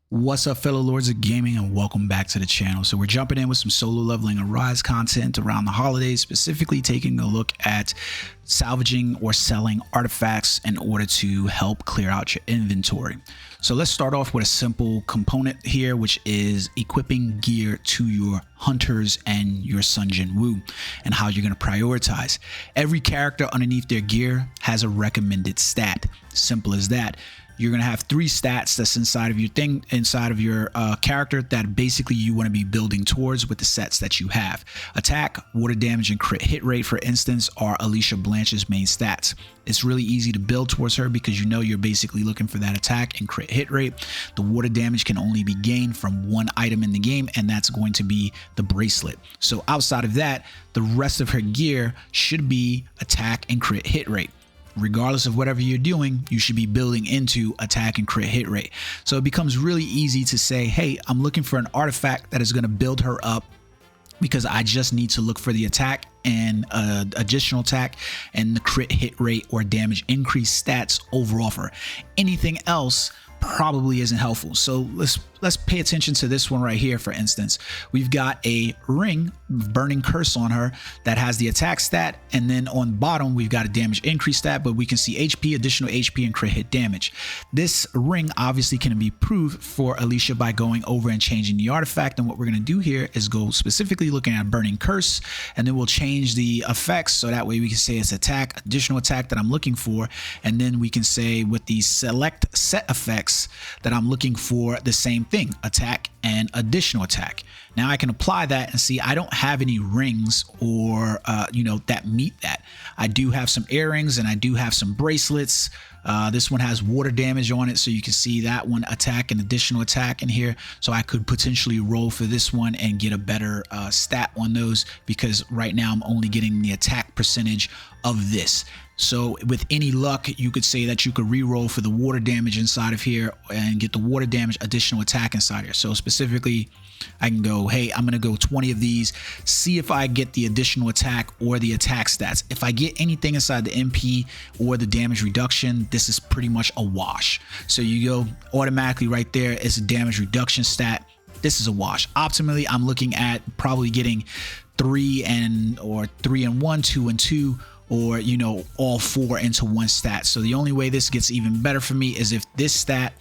What's up, fellow lords of gaming, and welcome back to the channel. So we're jumping in with some solo leveling and rise content around the holidays, specifically taking a look at salvaging or selling artifacts in order to help clear out your inventory. So let's start off with a simple component here, which is equipping gear to your hunters and your Sun Jin Woo, and how you're going to prioritize. Every character underneath their gear has a recommended stat. Simple as that. You're going to have 3 stats that's inside of your character that basically you want to be building towards with the sets that you have. Attack, water damage, and crit hit rate, for instance, are Alicia Blanche's main stats. It's really easy to build towards her because you know you're basically looking for that attack and crit hit rate. The water damage can only be gained from one item in the game, and that's going to be the bracelet. So outside of that, the rest of her gear should be attack and crit hit rate. Regardless of whatever you're doing, you should be building into attack and crit hit rate. So it becomes really easy to say, hey, I'm looking for an artifact that is going to build her up because I just need to look for the attack and additional attack and the crit hit rate or damage increase stats overall for her. Anything else probably isn't helpful. So let's pay attention to this one right here. For instance, we've got a ring, burning curse, on her that has the attack stat, and then on the bottom we've got a damage increase stat, but we can see HP, additional HP, and crit hit damage. This ring obviously can be improved for Alicia by going over and changing the artifact, and what we're going to do here is go specifically looking at burning curse, and then we'll change the effects so that way we can say it's attack, additional attack that I'm looking for, and then we can say with the select set effects that I'm looking for the same thing, attack and additional attack. Now I can apply that and see I don't have any rings or that meet that. I do have some earrings and I do have some bracelets. This one has water damage on it, so you can see that one, attack and additional attack in here. So I could potentially roll for this one and get a better stat on those, because right now I'm only getting the attack percentage of this. So with any luck, you could say that you could re-roll for the water damage inside of here and get the water damage additional attack inside here. So specifically, I can go, hey, I'm going to go 20 of these, see if I get the additional attack or the attack stats. If I get anything inside the MP or the damage reduction, this is pretty much a wash. So you go automatically right there. It's a damage reduction stat. This is a wash. Optimally, I'm looking at probably getting 3 and 1, 2 and 2, or all 4 into one stat. So the only way this gets even better for me is if this stat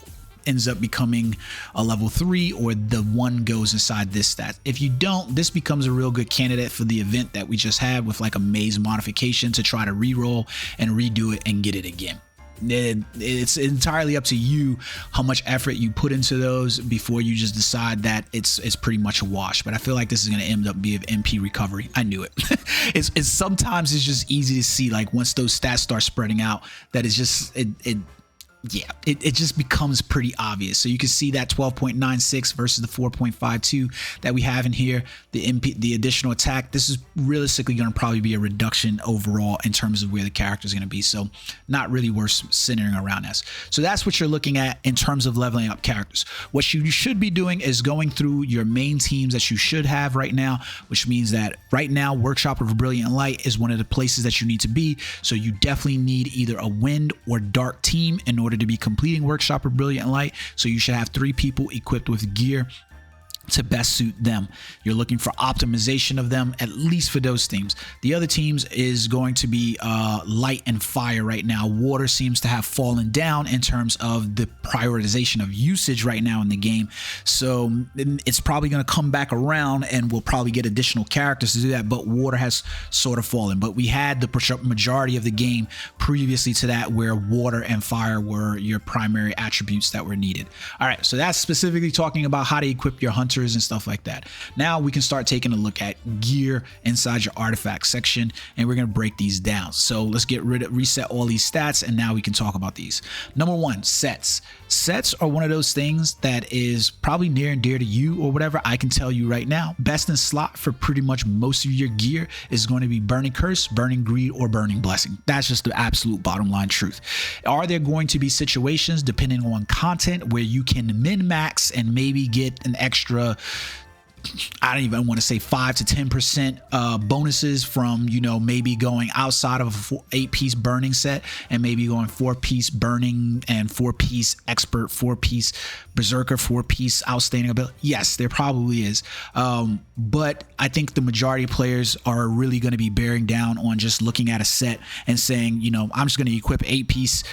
ends up becoming a level 3 or the 1 goes inside this stat. If you don't, this becomes a real good candidate for the event that we just had with like a maze modification to try to re-roll and redo it and get it again. It's entirely up to you how much effort you put into those before you just decide that it's pretty much a wash. But I feel like this is going to end up being MP recovery. I knew it. It's sometimes it's just easy to see, like once those stats start spreading out, that it's just it just becomes pretty obvious. So you can see that 12.96 versus the 4.52 that we have in here, the additional attack. This is realistically going to probably be a reduction overall in terms of where the character is going to be. So not really worth centering around us. So that's what you're looking at in terms of leveling up characters. What you should be doing is going through your main teams that you should have right now, which means that right now Workshop of Brilliant Light is one of the places that you need to be. So you definitely need either a wind or dark team in order to be completing Workshop of Brilliant Light. So you should have 3 people equipped with gear to best suit them. You're looking for optimization of them, at least for those teams. The other teams is going to be light and fire right now. Water seems to have fallen down in terms of the prioritization of usage right now in the game. So it's probably going to come back around and we'll probably get additional characters to do that, but water has sort of fallen. But we had the majority of the game previously to that where water and fire were your primary attributes that were needed. All right, so that's specifically talking about how to equip your hunters and stuff like that. Now we can start taking a look at gear inside your artifact section, and we're going to break these down. So let's reset all these stats, and now we can talk about these. Number 1, sets. Sets are one of those things that is probably near and dear to you or whatever. I can tell you right now, best in slot for pretty much most of your gear is going to be Burning Curse, Burning Greed, or Burning Blessing. That's just the absolute bottom line truth. Are there going to be situations, depending on content, where you can min-max and maybe get an extra I don't even want to say 5 to 10% bonuses from, you know, maybe going outside of a 8-piece burning set and maybe going 4-piece burning and 4-piece expert, 4-piece berserker, 4-piece outstanding ability. Yes, there probably is. But I think the majority of players are really going to be bearing down on just looking at a set and saying, you know, I'm just going to equip 8-piece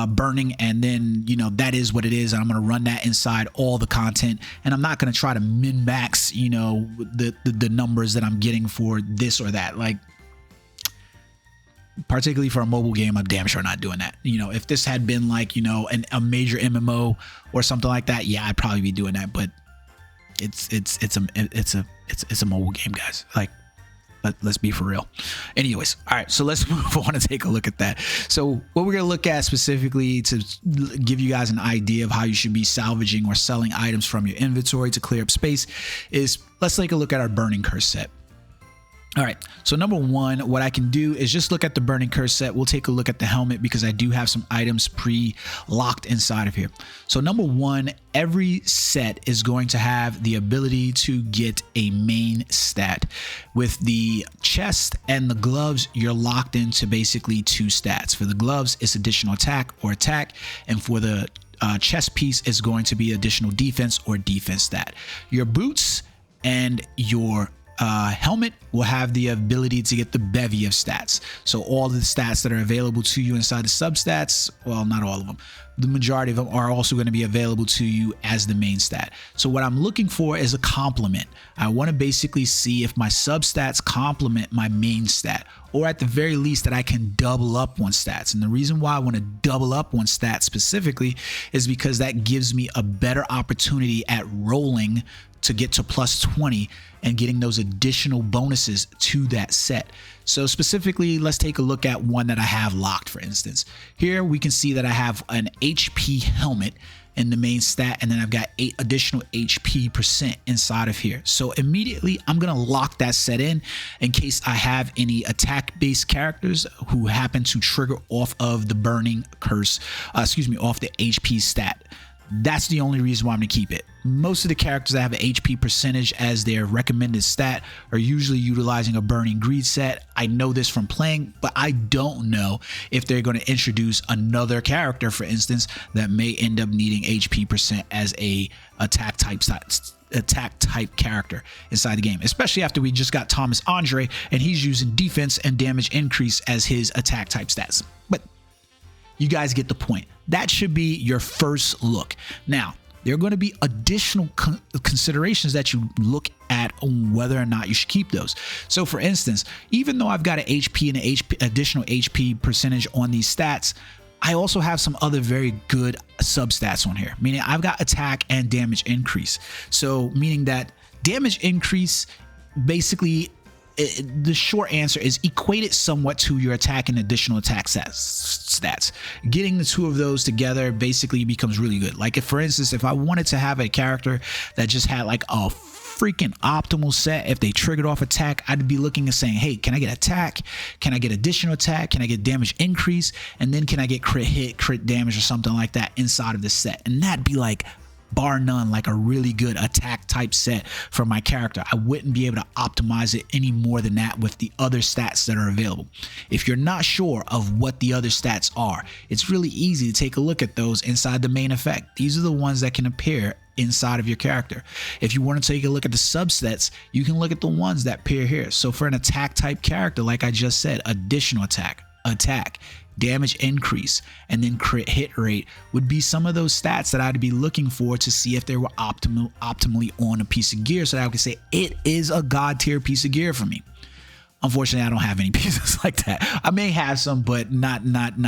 burning, and then, you know, that is what it is. And I'm going to run that inside all the content, and I'm not going to try to min max, you know, the numbers that I'm getting for this or that. Like, particularly for a mobile game, I'm damn sure not doing that. You know, if this had been like, you know, a major MMO or something like that, yeah, I'd probably be doing that. But it's a mobile game, guys. Like, let's be for real. Anyways, all right, so let's move on and take a look at that. So what we're gonna look at specifically to give you guys an idea of how you should be salvaging or selling items from your inventory to clear up space is, let's take a look at our burning curse set. All right, so number one, what I can do is just look at the burning curse set. We'll take a look at the helmet because I do have some items pre-locked inside of here. So number one, every set is going to have the ability to get a main stat. With the chest and the gloves, you're locked into basically 2 stats. For the gloves, it's additional attack or attack, and for the chest piece is going to be additional defense or defense stat. Your boots and your helmet will have the ability to get the bevy of stats. So all the stats that are available to you inside the substats, well, not all of them, the majority of them are also going to be available to you as the main stat. So what I'm looking for is a complement. I want to basically see if my substats complement my main stat, or at the very least that I can double up on stats. And the reason why I want to double up on stats specifically is because that gives me a better opportunity at rolling to get to plus 20 and getting those additional bonuses to that set. So specifically, let's take a look at one that I have locked. For instance, here we can see that I have an HP helmet in the main stat, and then I've got 8 additional HP percent inside of here. So immediately I'm gonna lock that set in case I have any attack based characters who happen to trigger off of the burning curse, off the HP stat. That's the only reason why I'm gonna keep it. Most of the characters that have an HP percentage as their recommended stat are usually utilizing a burning greed set. I know this from playing, but I don't know if they're going to introduce another character, for instance, that may end up needing HP percent as a attack type character inside the game, especially after we just got Thomas Andre and he's using defense and damage increase as his attack type stats. But you guys get the point. That should be your first look. Now, there are going to be additional considerations that you look at on whether or not you should keep those. So for instance, even though I've got an HP and an additional HP percentage on these stats, I also have some other very good substats on here, meaning I've got attack and damage increase. So meaning that damage increase, basically, the short answer is equated somewhat to your attack and additional attack stats. Getting the 2 of those together basically becomes really good. Like, if for instance, if I wanted to have a character that just had like a freaking optimal set, if they triggered off attack, I'd be looking and saying, hey, can I get attack? Can I get additional attack? Can I get damage increase? And then can I get crit hit, crit damage, or something like that inside of the set? And that'd be like, bar none, like a really good attack type set for my character. I wouldn't be able to optimize it any more than that with the other stats that are available. If you're not sure of what the other stats are, it's really easy to take a look at those inside the main effect. These are the ones that can appear inside of your character. If you want to take a look at the subsets, you can look at the ones that appear here. So for an attack type character, like I just said, additional attack, damage increase, and then crit hit rate would be some of those stats that I'd be looking for to see if they were optimally on a piece of gear, so that I could say it is a god tier piece of gear for me. Unfortunately, I don't have any pieces like that. I may have some, but not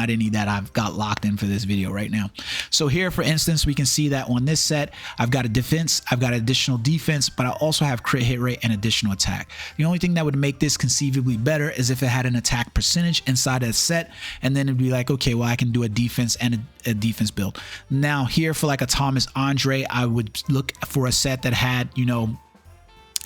any that I've got locked in for this video right now. So here, for instance, we can see that on this set, I've got a defense, I've got additional defense, but I also have crit hit rate and additional attack. The only thing that would make this conceivably better is if it had an attack percentage inside that set, and then it'd be like, okay, well, I can do a defense and a defense build. Now here for like a Thomas Andre, I would look for a set that had, you know,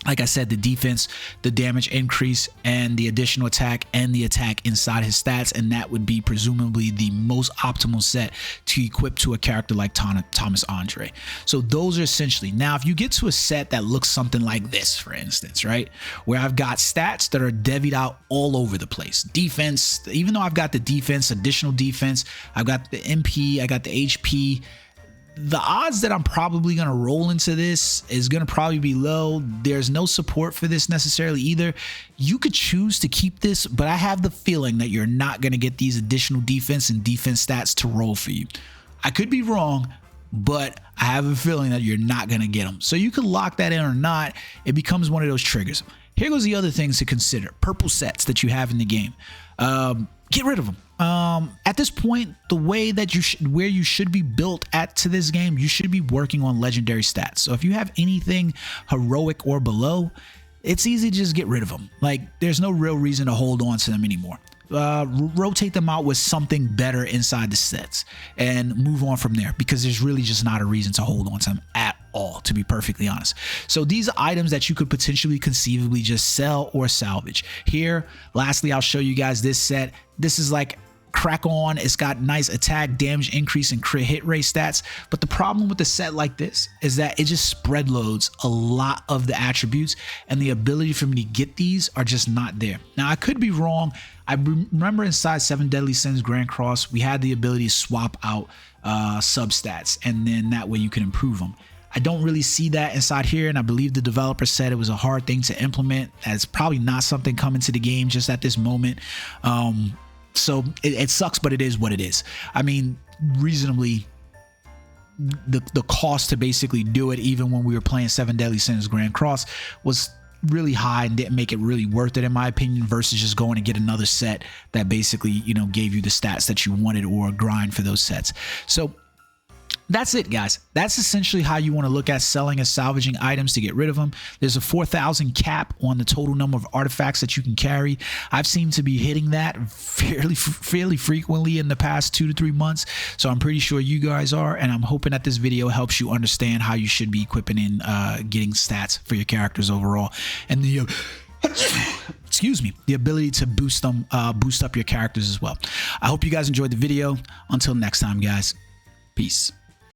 like I said, the defense, the damage increase, and the additional attack and the attack inside his stats, and that would be presumably the most optimal set to equip to a character like Thomas Andre. So those are essentially. Now, if you get to a set that looks something like this, for instance, right, where I've got stats that are divvied out all over the place. Defense, even though I've got the defense, additional defense, I've got the MP, I got the HP. The odds that I'm probably going to roll into this is going to probably be low. There's no support for this necessarily either. You could choose to keep this, but I have the feeling that you're not going to get these additional defense and defense stats to roll for you. I could be wrong, but I have a feeling that you're not going to get them. So you could lock that in or not. It becomes one of those triggers. Here goes the other things to consider. Purple sets that you have in the game. Get rid of them. At this point, the way that where you should be built to this game, you should be working on legendary stats. So if you have anything heroic or below, it's easy to just get rid of them. Like, there's no real reason to hold on to them anymore. Rotate them out with something better inside the sets and move on from there, because there's really just not a reason to hold on to them at all, to be perfectly honest. So these are items that you could potentially conceivably just sell or salvage. Here, lastly, I'll show you guys this set. This is like crack on. It's got nice attack, damage increase, and crit hit rate stats. But the problem with a set like this is that it just spread loads a lot of the attributes, and the ability for me to get these are just not there. Now, I could be wrong. I remember inside 7 Deadly Sins Grand Cross, we had the ability to swap out substats, and then that way you can improve them. I don't really see that inside here, and I believe the developer said it was a hard thing to implement. That's probably not something coming to the game just at this moment. So it sucks, but it is what it is. I mean, reasonably, the cost to basically do it, even when we were playing 7 Deadly Sins Grand Cross, was really high and didn't make it really worth it, in my opinion, versus just going to get another set that basically, you know, gave you the stats that you wanted or grind for those sets. So that's it, guys. That's essentially how you want to look at selling and salvaging items to get rid of them. There's a 4,000 cap on the total number of artifacts that you can carry. I've seemed to be hitting that fairly frequently in the past 2 to 3 months, so I'm pretty sure you guys are, and I'm hoping that this video helps you understand how you should be equipping and getting stats for your characters overall, and the excuse me, the ability to boost up your characters as well. I hope you guys enjoyed the video. Until next time, guys, peace.